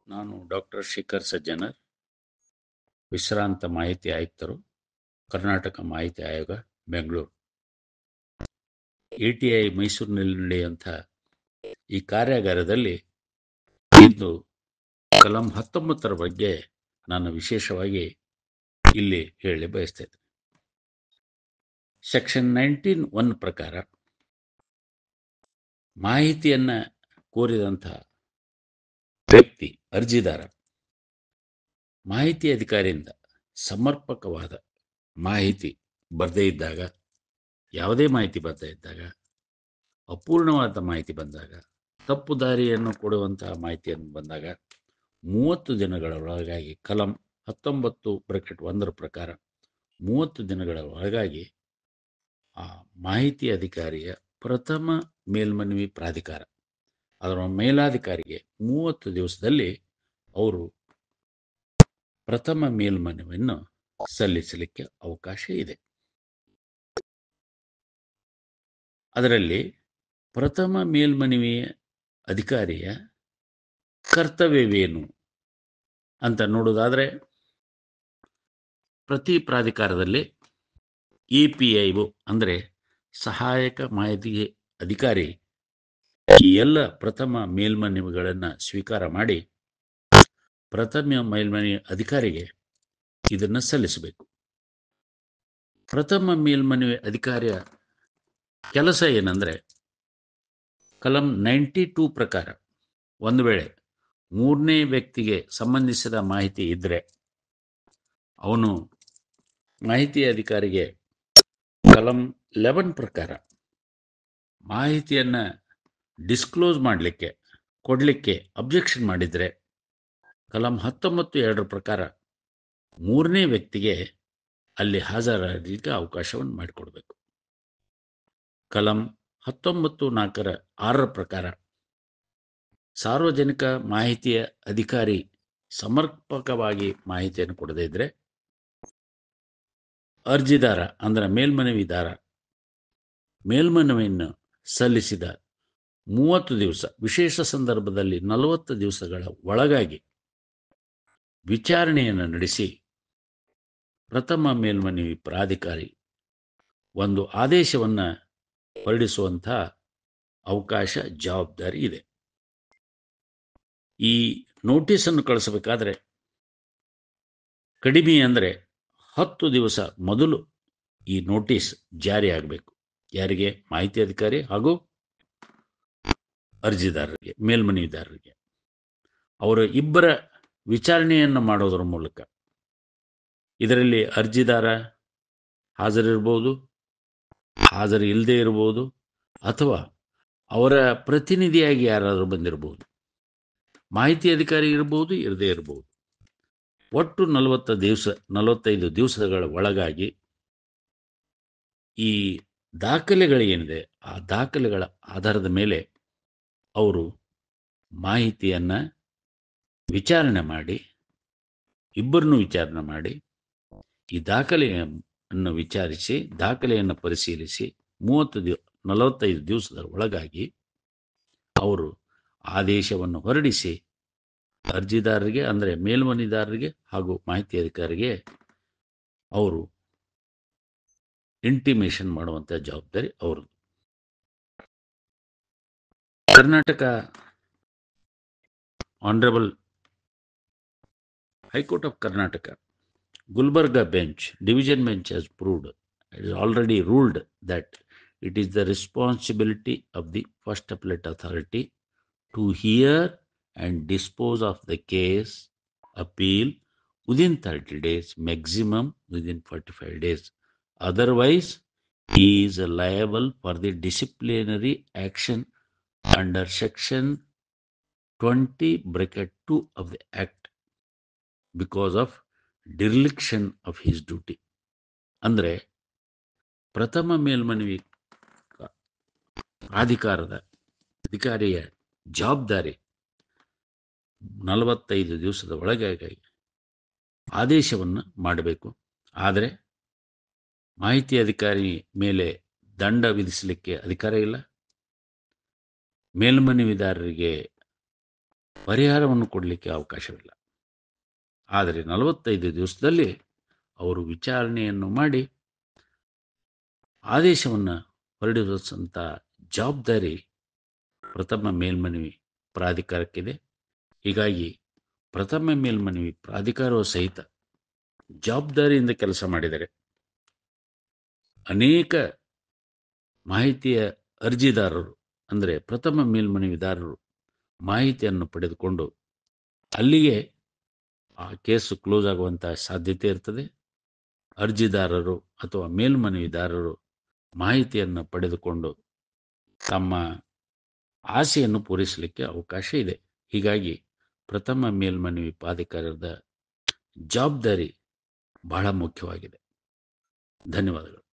ನಾನು ಡಾಕ್ಟರ್ ಶೇಖರ್ ಸಜ್ಜನರ್, ವಿಶ್ರಾಂತ ಮಾಹಿತಿ ಆಯುಕ್ತರು, ಕರ್ನಾಟಕ ಮಾಹಿತಿ ಆಯೋಗ, ಬೆಂಗಳೂರು. ATI ಮೈಸೂರಿನಲ್ಲಿ ನಡೆಯುವಂಥ ಈ ಕಾರ್ಯಾಗಾರದಲ್ಲಿ ಇಂದು ಕಲಂ 19ರ ಬಗ್ಗೆ ನಾನು ವಿಶೇಷವಾಗಿ ಇಲ್ಲಿ ಹೇಳಿ ಬಯಸ್ತೇನೆ. ಸೆಕ್ಷನ್ 19(1) ಪ್ರಕಾರ ಮಾಹಿತಿಯನ್ನ ಕೋರಿದಂಥ ವ್ಯಕ್ತಿ ಅರ್ಜಿದಾರ ಮಾಹಿತಿ ಅಧಿಕಾರಿಯಿಂದ ಸಮರ್ಪಕವಾದ ಮಾಹಿತಿ ಬರದೇ ಇದ್ದಾಗ, ಯಾವುದೇ ಮಾಹಿತಿ ಬರದೇ ಇದ್ದಾಗ, ಅಪೂರ್ಣವಾದ ಮಾಹಿತಿ ಬಂದಾಗ, ತಪ್ಪು ದಾರಿಯನ್ನು ಕೊಡುವಂತಹ ಮಾಹಿತಿಯನ್ನು ಬಂದಾಗ 30 ದಿನಗಳ ಒಳಗಾಗಿ ಕಲಂ 19(1) ಪ್ರಕಾರ 30 ದಿನಗಳ ಒಳಗಾಗಿ ಆ ಮಾಹಿತಿ ಅಧಿಕಾರಿಯ ಪ್ರಥಮ ಮೇಲ್ಮನವಿ ಪ್ರಾಧಿಕಾರ ಅದರ ಮೇಲಾಧಿಕಾರಿಗೆ 30 ದಿವಸದಲ್ಲಿ ಅವರು ಪ್ರಥಮ ಮೇಲ್ಮನವಿಯನ್ನು ಸಲ್ಲಿಸಲಿಕ್ಕೆ ಅವಕಾಶ ಇದೆ. ಅದರಲ್ಲಿ ಪ್ರಥಮ ಮೇಲ್ಮನವಿಯ ಅಧಿಕಾರಿಯ ಕರ್ತವ್ಯವೇನು ಅಂತ ನೋಡೋದಾದ್ರೆ, ಪ್ರತಿ ಪ್ರಾಧಿಕಾರದಲ್ಲಿ APIO ಅಂದರೆ ಸಹಾಯಕ ಮಾಹಿತಿ ಅಧಿಕಾರಿ ಈ ಎಲ್ಲ ಪ್ರಥಮ ಮೇಲ್ಮನವಿಗಳನ್ನು ಸ್ವೀಕಾರ ಮಾಡಿ ಪ್ರಥಮ ಮೇಲ್ಮನವಿ ಅಧಿಕಾರಿಗೆ ಇದನ್ನು ಸಲ್ಲಿಸಬೇಕು. ಪ್ರಥಮ ಮೇಲ್ಮನವಿ ಅಧಿಕಾರಿಯ ಕೆಲಸ ಏನಂದ್ರೆ, ಕಲಂ 92 ಪ್ರಕಾರ ಒಂದು ವೇಳೆ ಮೂರನೇ ವ್ಯಕ್ತಿಗೆ ಸಂಬಂಧಿಸಿದ ಮಾಹಿತಿ ಇದ್ರೆ ಅವನು ಮಾಹಿತಿ ಅಧಿಕಾರಿಗೆ ಕಲಂ 11 ಪ್ರಕಾರ ಮಾಹಿತಿಯನ್ನ ಡಿಸ್ಕ್ಲೋಸ್ ಕೊಡಲಿಕ್ಕೆ ಅಬ್ಜೆಕ್ಷನ್ ಮಾಡಿದ್ರೆ ಕಲಂ 19(2) ಪ್ರಕಾರ ಮೂರನೇ ವ್ಯಕ್ತಿಗೆ ಅಲ್ಲಿ ಹಾಜರಾಗಲಿಕ್ಕೆ ಅವಕಾಶವನ್ನು ಮಾಡಿಕೊಡ್ಬೇಕು. ಕಲಂ 19(4)6 ಪ್ರಕಾರ ಸಾರ್ವಜನಿಕ ಮಾಹಿತಿಯ ಅಧಿಕಾರಿ ಸಮರ್ಪಕವಾಗಿ ಮಾಹಿತಿಯನ್ನು ಕೊಡದೇ ಇದ್ರೆ ಅರ್ಜಿದಾರ ಅಂದ್ರೆ ಮೇಲ್ಮನವಿದಾರ ಮೇಲ್ಮನವಿಯನ್ನು ಸಲ್ಲಿಸಿದ 30 ದಿವಸ, ವಿಶೇಷ ಸಂದರ್ಭದಲ್ಲಿ 40 ದಿವಸಗಳ ಒಳಗಾಗಿ ವಿಚಾರಣೆಯನ್ನು ನಡೆಸಿ ಪ್ರಥಮ ಮೇಲ್ಮನವಿ ಪ್ರಾಧಿಕಾರಿ ಒಂದು ಆದೇಶವನ್ನು ಹೊರಡಿಸುವಂಥ ಅವಕಾಶ, ಜವಾಬ್ದಾರಿ ಇದೆ. ಈ ನೋಟಿಸನ್ನು ಕಳಿಸಬೇಕಾದ್ರೆ ಕಡಿಮೆ ಅಂದರೆ 10 ದಿವಸ ಮೊದಲು ಈ ನೋಟಿಸ್ ಜಾರಿ ಆಗಬೇಕು. ಯಾರಿಗೆ? ಮಾಹಿತಿ ಅಧಿಕಾರಿ ಹಾಗೂ ಅರ್ಜಿದಾರರಿಗೆ, ಮೇಲ್ಮನವಿದಾರರಿಗೆ. ಅವರ ಇಬ್ಬರ ವಿಚಾರಣೆಯನ್ನು ಮಾಡೋದರ ಮೂಲಕ ಇದರಲ್ಲಿ ಅರ್ಜಿದಾರ ಹಾಜರಿರ್ಬೋದು, ಹಾಜರು ಇಲ್ಲದೆ ಇರಬಹುದು, ಅಥವಾ ಅವರ ಪ್ರತಿನಿಧಿಯಾಗಿ ಯಾರಾದರೂ ಬಂದಿರಬಹುದು, ಮಾಹಿತಿ ಅಧಿಕಾರಿ ಇರಬಹುದು, ಇರದೇ ಇರಬಹುದು. ಒಟ್ಟು 45 ದಿವಸಗಳ ಒಳಗಾಗಿ ಈ ದಾಖಲೆಗಳೇನಿದೆ ಆ ದಾಖಲೆಗಳ ಆಧಾರದ ಮೇಲೆ ಅವರು ಮಾಹಿತಿಯನ್ನ ವಿಚಾರಣೆ ಮಾಡಿ, ಇಬ್ಬರನ್ನು ವಿಚಾರಣೆ ಮಾಡಿ, ಈ ದಾಖಲೆಯನ್ನು ವಿಚಾರಿಸಿ, ದಾಖಲೆಯನ್ನು ಪರಿಶೀಲಿಸಿ 45 ದಿವಸದ ಒಳಗಾಗಿ ಅವರು ಆದೇಶವನ್ನು ಹೊರಡಿಸಿ ಅರ್ಜಿದಾರರಿಗೆ ಅಂದರೆ ಮೇಲ್ಮನವಿದಾರರಿಗೆ ಹಾಗೂ ಮಾಹಿತಿ ಅಧಿಕಾರಿಗೆ ಅವರು ಇಂಟಿಮೇಷನ್ ಮಾಡುವಂಥ ಜವಾಬ್ದಾರಿ ಅವರದು. Karnataka honourable high court of Karnataka Gulbarga bench, division bench has already ruled that it is the responsibility of the first appellate authority to hear and dispose of the case, appeal within 30 days, maximum within 45 days. Otherwise, he is liable for the disciplinary action under section 20(2) of the Act because of dereliction of his duty. ಅಂದರೆ ಪ್ರಥಮ ಮೇಲ್ಮನವಿ ಪ್ರಾಧಿಕಾರದ ಅಧಿಕಾರಿಯ ಜವಾಬ್ದಾರಿ 45 ದಿವಸದ ಒಳಗಾಗಿ ಆದೇಶವನ್ನು ಮಾಡಬೇಕು. ಆದರೆ ಮಾಹಿತಿ ಅಧಿಕಾರಿ ಮೇಲೆ ದಂಡ ವಿಧಿಸಲಿಕ್ಕೆ ಅಧಿಕಾರ ಇಲ್ಲ. ಮೇಲ್ಮನವಿದಾರರಿಗೆ ಪರಿಹಾರವನ್ನು ಕೊಡಲಿಕ್ಕೆ ಅವಕಾಶವಿಲ್ಲ. ಆದರೆ 45 ದಿವಸದಲ್ಲಿ ಅವರು ವಿಚಾರಣೆಯನ್ನು ಮಾಡಿ ಆದೇಶವನ್ನು ಹೊರಡಿಸುವಂಥ ಜವಾಬ್ದಾರಿ ಪ್ರಥಮ ಮೇಲ್ಮನವಿ ಪ್ರಾಧಿಕಾರಕ್ಕಿದೆ. ಹೀಗಾಗಿ ಪ್ರಥಮ ಮೇಲ್ಮನವಿ ಪ್ರಾಧಿಕಾರವು ಸಹಿತ ಜವಾಬ್ದಾರಿಯಿಂದ ಕೆಲಸ ಮಾಡಿದರೆ ಅನೇಕ ಮಾಹಿತಿಯ ಅರ್ಜಿದಾರರು ಅಂದರೆ ಪ್ರಥಮ ಮೇಲ್ಮನವಿದಾರರು ಮಾಹಿತಿಯನ್ನು ಪಡೆದುಕೊಂಡು ಅಲ್ಲಿಗೆ ಆ ಕೇಸು ಕ್ಲೋಸ್ ಆಗುವಂತಹ ಸಾಧ್ಯತೆ ಇರ್ತದೆ. ಅರ್ಜಿದಾರರು ಅಥವಾ ಮೇಲ್ಮನವಿದಾರರು ಮಾಹಿತಿಯನ್ನು ಪಡೆದುಕೊಂಡು ತಮ್ಮ ಆಸೆಯನ್ನು ಪೂರೈಸಲಿಕ್ಕೆ ಅವಕಾಶ ಇದೆ. ಹೀಗಾಗಿ ಪ್ರಥಮ ಮೇಲ್ಮನವಿ ಪ್ರಾಧಿಕಾರದ ಜವಾಬ್ದಾರಿ ಬಹಳ ಮುಖ್ಯವಾಗಿದೆ. ಧನ್ಯವಾದಗಳು.